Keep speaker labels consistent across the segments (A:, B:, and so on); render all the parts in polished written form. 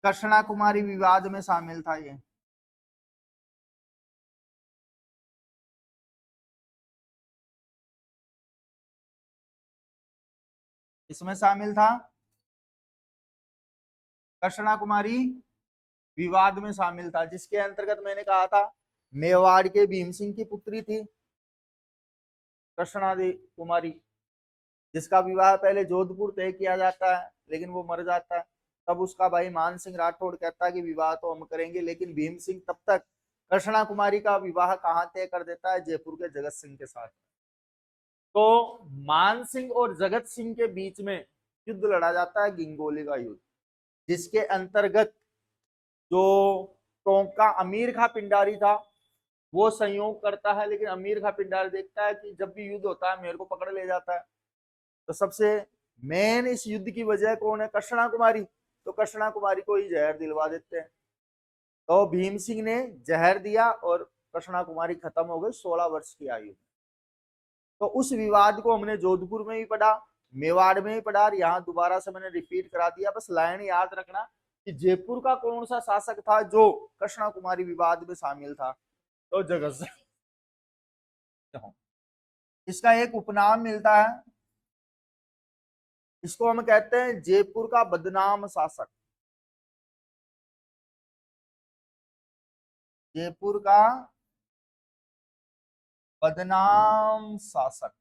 A: कृष्णा कुमारी विवाद में शामिल था ये? इसमें शामिल था, कृष्णा कुमारी विवाद में शामिल था, जिसके अंतर्गत मैंने कहा था मेवाड़ के भीम सिंह की पुत्री थी कृष्णा कुमारी, जिसका विवाह पहले जोधपुर तय किया जाता है, लेकिन वो मर जाता है। तब उसका भाई मान सिंह राठौड़ कहता है कि विवाह तो हम करेंगे, लेकिन भीम सिंह तब तक कृष्णा कुमारी का विवाह कहाँ तय कर देता है, जयपुर के जगत सिंह के साथ। तो मान सिंह और जगत सिंह के बीच में युद्ध लड़ा जाता है, गिंगोली का युद्ध, जिसके अंतर्गत जो टोंक का अमीर खां पिंडारी था वो संयोग करता है, लेकिन अमीर खां पिंडारी देखता है कि जब भी युद्ध होता है मेरे को पकड़ ले जाता है। तो सबसे मेन इस युद्ध की वजह कौन है? कृष्णा कुमारी। तो कृष्णा कुमारी को ही जहर दिलवा देते हैं। तो भीम सिंह ने जहर दिया और कृष्णा कुमारी खत्म हो गई 16 वर्ष की आयु। तो उस विवाद को हमने जोधपुर में भी पढ़ा, मेवाड़ में भी पढ़ा, और यहाँ दोबारा से मैंने रिपीट करा दिया। बस लाइन याद रखना कि जयपुर का कौन सा शासक था जो कृष्णा कुमारी विवाद में शामिल था? तो जगत सिंह। इसका एक उपनाम मिलता है, इसको हम कहते हैं जयपुर का बदनाम शासक। जयपुर का बदनाम शासक।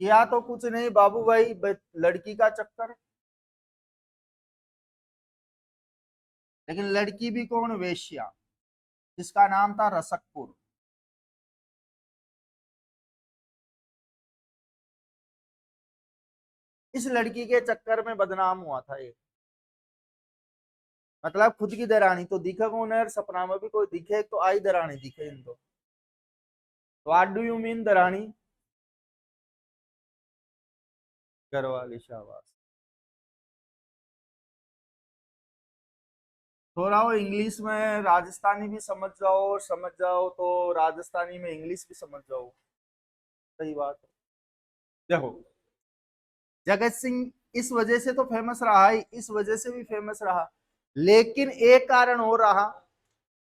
A: किया तो कुछ नहीं बाबू भाई, लड़की का चक्कर, लेकिन लड़की भी कौन? वेश्या, जिसका नाम था रसकपुर। इस लड़की के चक्कर में बदनाम हुआ था ये। मतलब खुद की दरानी तो दिखे कौन है, सपना में भी कोई दिखे तो आई दरानी दिखे इनको। व्हाट डू यू मीन दरानी? घर वाली, शाबाश। थोड़ा वो इंग्लिश में राजस्थानी भी समझ जाओ, और समझ जाओ तो राजस्थानी में इंग्लिश भी समझ जाओ। सही बात है। देखो, जगत सिंह इस वजह से तो फेमस रहा ही, इस वजह से भी फेमस रहा, लेकिन एक कारण और रहा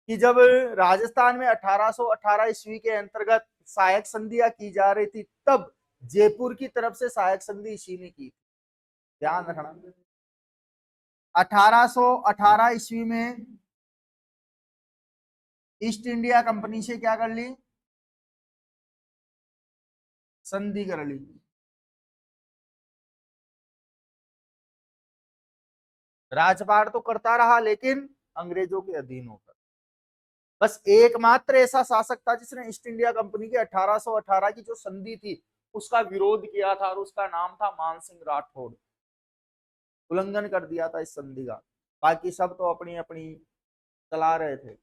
A: कि जब राजस्थान में 1818 ईस्वी के अंतर्गत सहायक संधियां की जा रही थी, तब जयपुर की तरफ से सहायक संधि इसी ने की। ध्यान रखना, 1818 ईस्वी में ईस्ट इंडिया कंपनी से क्या कर ली? संधि कर ली। राजपाट तो करता रहा, लेकिन अंग्रेजों के अधीन होकर। बस एकमात्र ऐसा शासक था जिसने ईस्ट इंडिया कंपनी के 1818 की जो संधि थी उसका विरोध किया था, और उसका नाम था मान सिंह राठौड़। उल्लंघन कर दिया था इस संधि का। बाकी सब तो अपनी अपनी चला रहे थे।